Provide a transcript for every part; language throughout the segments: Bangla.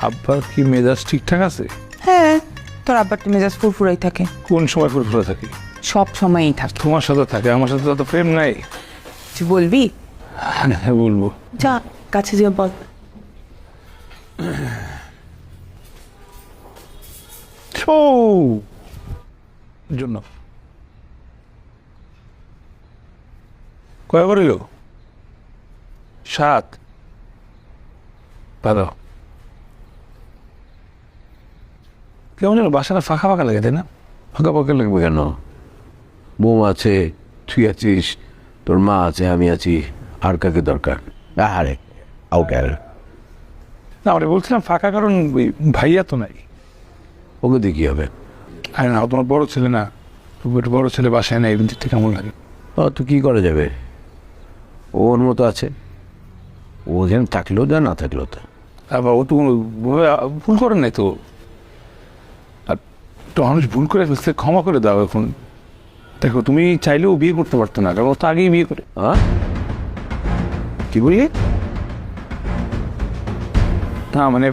আব্বার কি মেজাজ ঠিকঠাক আছে? হ্যাঁ, তোর আব্বার তো মেজাজ ফুরফুরাই থাকে, কোন সময় ফুরফুরে থাকে? সব সময়ই থাকে। তোমার সাথে থাকে, আমার সাথে তো প্রেম নাই। তুই বলবি? হ্যাঁ বলবো। যা কাছে যে বল। ও জন্য কয় করিল? 7। ভালো। কেমন যেন বাসাটা ফাঁকা ফাঁকা লাগে, তাই না? ফাঁকা ফাঁকা লাগবে কেন? বউ আছে, তুই আছিস, তোর মা আছে, আমি আছি, আর কাকে দরকার? আরে আউটার না, আমরা বলছিলাম ফাঁকা কারণ ওই ভাইয়া তো নাই। ওকে দিয়ে কি হবে? আরে না, তোমার বড় ছেলে না, বড় ছেলে বাসায় নাই, এমনি ঠিক কেমন লাগে? তো কি করা যাবে? ওর মতো আছে, ও যেন থাকলেও যা, না থাকলেও তা। তারপর ও তো কোনো ভুল করেন নাই তো। আর তো মানুষ ভুল করে ফেলছে, ক্ষমা করে দাও এখন। দেখো, তুমি চাইলেও বিয়ে করতে পারতো না, কারণ ও তো আগেই বিয়ে করে। কি বলি? না মানে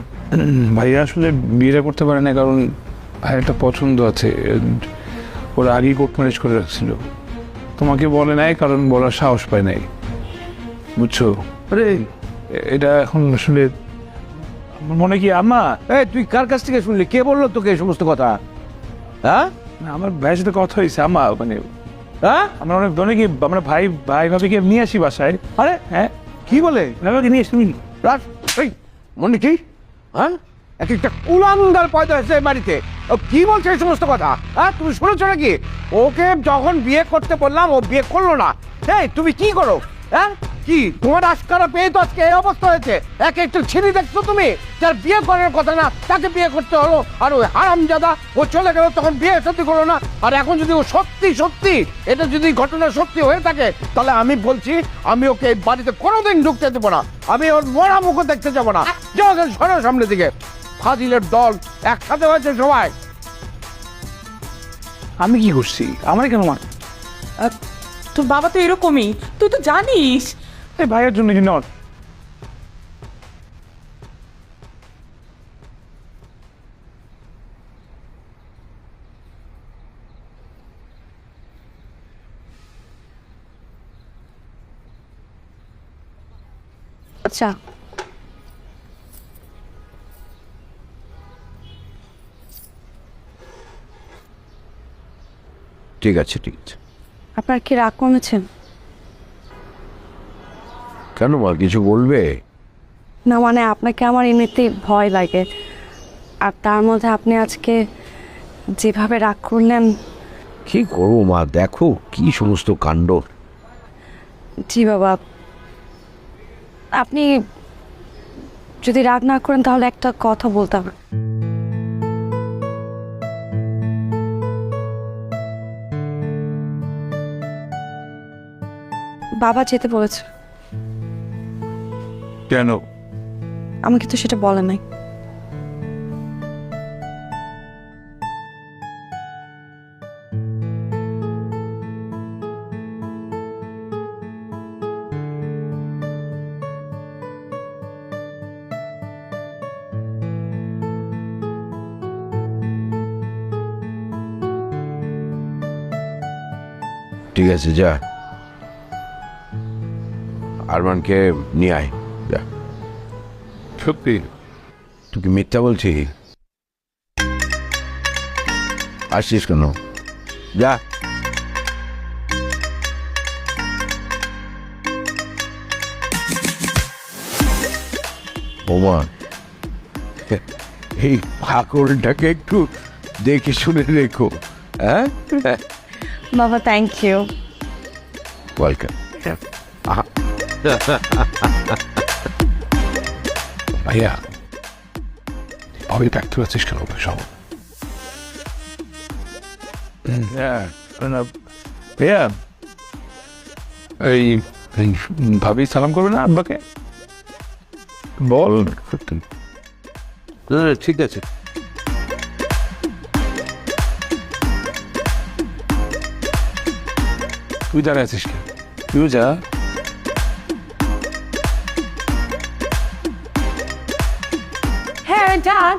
ভাইয়া আসলে বিয়েটা করতে পারে না, কারণ ভাইয়ের একটা পছন্দ আছে, ওরা আগেই কোর্ট ম্যারেজ করে রাখছিল। তোমাকে বলে নাই কারণ বলার সাহস পায় নাই, বুঝছো? আরে এটা এখন আসলে আমার মনে কি আম্মা, এই তুই কার কাছ থেকে শুনলি? কে বললো তোকে এই সমস্ত কথা? হ্যাঁ আমার ভাইয়ের সাথে কথা হয়েছে আম্মা, মানে হ্যাঁ আমরা অনেকে আমরা ভাই ভাবিকে নিয়ে আসি বাসায়। আরে হ্যাঁ, কি বলে? ভাবিকে নিয়ে আসি তুমি। রাজ, এই মনে কি? হ্যাঁ, এক একটা কুলাঙ্গার পয়দা হয়েছে এই বাড়িতে। ও কি বলছে এই সমস্ত কথা? হ্যাঁ, তুমি শুনেছো নাকি? ওকে যখন বিয়ে করতে বললাম, ও বিয়ে করলো না। এই তুমি কি করো? হ্যাঁ, কি তোমার আশকারা পেয়ে তো আজকে এই অবস্থা হয়েছে? এক একটা ছিঁড়ি দেখছো তুমি, যার বিয়ে করার কথা না তাকে বিয়ে করতে হলো। আর ওই হারামজাদা ও চলে গেল, তখন বিয়ে সত্যি করলো না। আর এখন যদি ও সত্যি এটা যদি ঘটনা সত্যি হয়ে থাকে, তাহলে আমি বলছি আমি ওকে এই বাড়িতে কোনোদিন ঢুকতে দেবো না। আমি ওর মরা মুখও দেখতে যাবো না। যাও সরো সামনে দিকে। ফাজিলের দল একসাথে হয়েছে সবাই। আমি কি করছি? আমার কেন মা? তোর বাবা তো এরকমই, তুই তো জানিস। এই ভাইয়ের জন্য কি নয়? আচ্ছা, ঠিক আছে ঠিক আছে। আপনার কি রাগ কমেছেন? কেন মা, কিছু বলবে? না মানে আপনাকে আমার এমনিতেই ভয় লাগে, আর তার মধ্যে আপনি আজকে যেভাবে রাগ করলেন। কি করবো মা, দেখো কি সমস্ত কাণ্ড। জি বাবা, আপনি যদি রাগ না করেন তাহলে একটা কথা বলতাম। বাবা যেতে বলেছে। কেন? আমাকে তো সেটা বলে নাই। ঠিক আছে, যা আরমানকে নিয়ে আয়। যা। সত্যি? তুই কি মিথ্যা বলছি? আসছিস কেন? যা। ওমা, এই পাগলটাকে একটু দেখে শুনে রেখো। হ্যাঁ, বাবা থ্যাংক ইউ। ওয়েলকাম। ভাইয়া, ভাবি ব্যক্ত আছিস কেন সব? ভাইয়া, এই ভাবি সালাম করবে না আব্বাকে? বল। ঠিক আছে। তুই দাঁড়ায় আছিস কেন? তুইও যা। যান।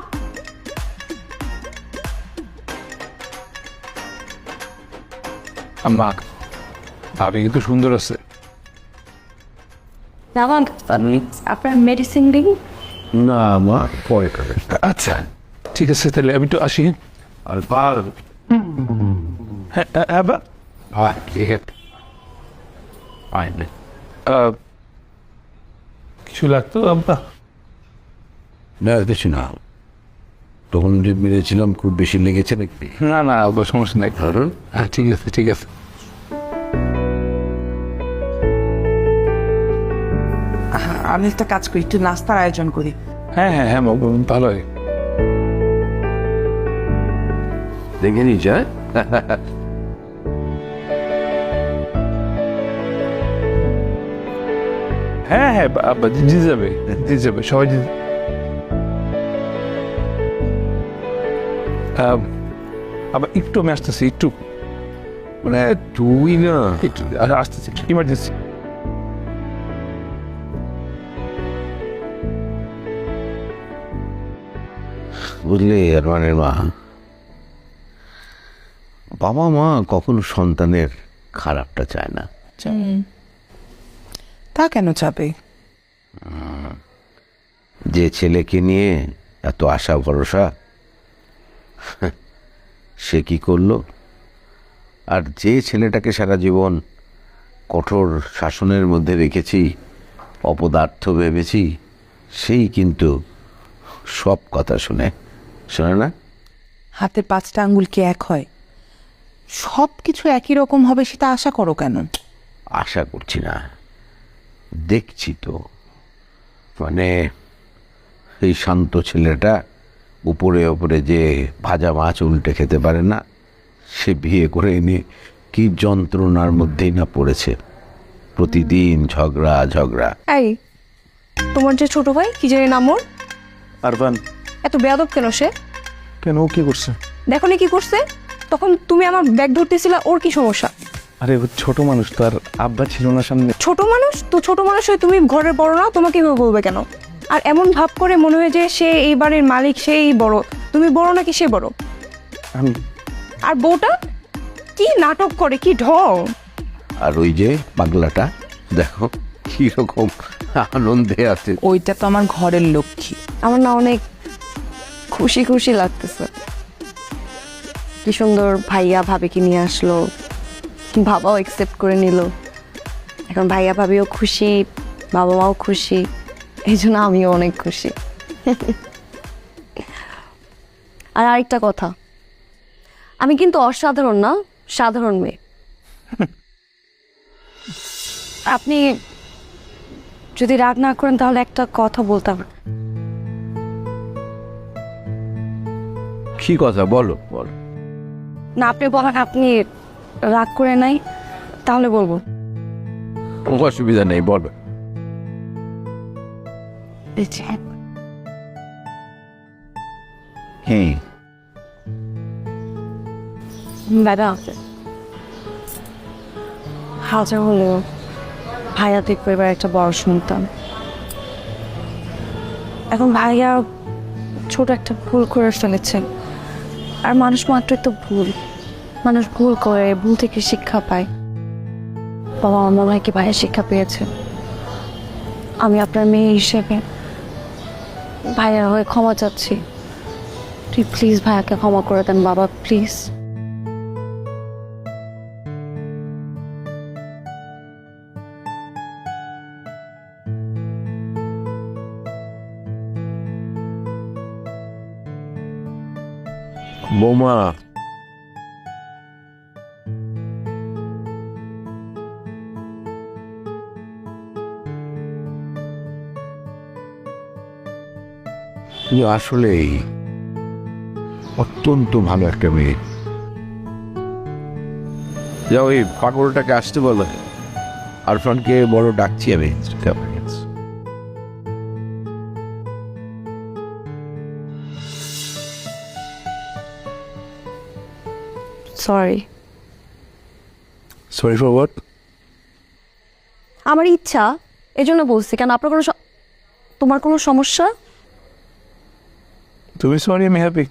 আম্মা, ভাবি কিন্তু সুন্দর আছে। রামান আপনার মেডিসিন দিন। না মা, পরে খাবে। আচ্ছা ঠিক আছে, তাহলে আমি তো আসি। আর পাল হ্যাঁ আবার হয় ঠিক আছে। আইনে কিছু লাগতো আব্বা? না কিছু না, তখন যে মেরেছিলাম খুব বেশি লেগেছে নাকি? না না আব্বা, সমস্যা নাই। ধরুন হ্যাঁ ঠিক আছে ঠিক আছে। আমি একটা কাজ করি, একটু নাস্তার আয়োজন করি। হ্যাঁ হ্যাঁ হ্যাঁ ভালো হয়। দেখে নি যায়। হ্যাঁ হ্যাঁ আব্বা দিতে যাবে, দিতে যাবে সবাই আবার একটু আমি আসতেছি, একটু মানে তুই না, একটু আসতেছি, ইমার্জেন্সি। বুঝলে আরমানের মা, বাবা মা কখনো সন্তানের খারাপটা চায় না। তা কেন চাবে? যে ছেলেকে নিয়ে এত আশা ভরসা, সে কি করলো? আর যে ছেলেটাকে সারা জীবন কঠোর শাসনের মধ্যে রেখেছি, অপদার্থ ভেবেছি, সেই কিন্তু সব কথা শোনে না। হাতের 5টা আঙ্গুল কি এক হয়? সব কিছু একই রকম হবে সেটা আশা করো কেন? আশা করছি না, দেখছি তো। মানে এই শান্ত ছেলেটা উপরে উপরে যে ভাজা মাছ উল্টে খেতে পারে না, সে বিয়ে করে এনে কি যন্ত্রণার মধ্যেই না পড়েছে। প্রতিদিন ঝগড়া। এই তোমার যে ছোট ভাই কি জানি নাম ওর, আরবান। এত বেয়াদব কেন সে? কেন, ও কি করছে? দেখো নি কি করছে? তখন তুমি আমার ব্যাগ ধরতেছিলা, ওর কি সমস্যা? আরে ও ছোট মানুষ তো, আর আব্বা ছিল না সামনে। ছোট মানুষ তো, ছোট মানুষ হয়ে তুমি ঘরের বড় না, তোমাকে এভাবে বলবে কেন? আর এমন ভাব করে মনে হয় যে সে এই বাড়ির মালিক, সেই বড়। তুমি বড় নাকি সে বড়? আমি আর বউটা কি নাটক করে, কি ঢং! আর ওই যে পাগলাটা দেখো কি রকম আনন্দে আছে। ওইটা তো আমার ঘরের লক্ষ্মী। আমার না অনেক খুশি খুশি লাগতেছে। কি সুন্দর ভাইয়া ভাবিকে নিয়ে আসলো, বাবাও একসেপ্ট করে নিল। এখন ভাইয়া ভাবিও খুশি, বাবা মাও খুশি, এই জন্য আমিও অনেক খুশি। আর আরেকটা কথা, আমি কিন্তু অসাধারণ না, সাধারণ মেয়ে। আপনি যদি রাগ না করেন তাহলে একটা কথা বলতাম। কি কথা বলো? না, আপনি বলেন, আপনি রাগ করে নাই, তাহলে বলবো। কোনো অসুবিধা নেই, বলো। হ্যাঁ, দাদা হাজার হলেও ভাইয়া ঠিক পরিবার একটা বড় শুনতাম। এখন ভাইয়া ছোট একটা ভুল করে ফেলেছেন, আর মানুষ মাত্রই তো ভুল, মানুষ ভুল করে, ভুল থেকে শিক্ষা পায়। বাবা আমার মনে হয় কি ভাইয়া শিক্ষা পেয়েছে। আমি আপনার মেয়ে হিসেবে ভাইয়ার হয়ে ক্ষমা চাচ্ছি। তুই প্লিজ ভাইয়াকে ক্ষমা করে দেন বাবা, প্লিজ। বৌমা, তুমি আসলেই অত্যন্ত ভালো একটা মেয়ে। যাও ওই পাগলটাকে আসতে বলো, আরফানকে বড় ডাকছি আমি। সরি। Sorry for what? আমার ইচ্ছা, এই জন্য বলছি। কেন আপনার কোনো তোমার কোনো সমস্যা? তুমি সরি, আমি হ্যাপি।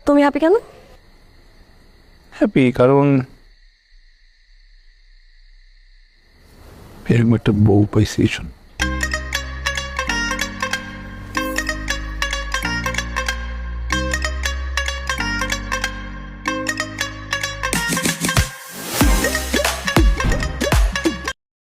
তুমি হ্যাপি কেন? হ্যাপি কারণ এরকম একটা বউ পাইছি।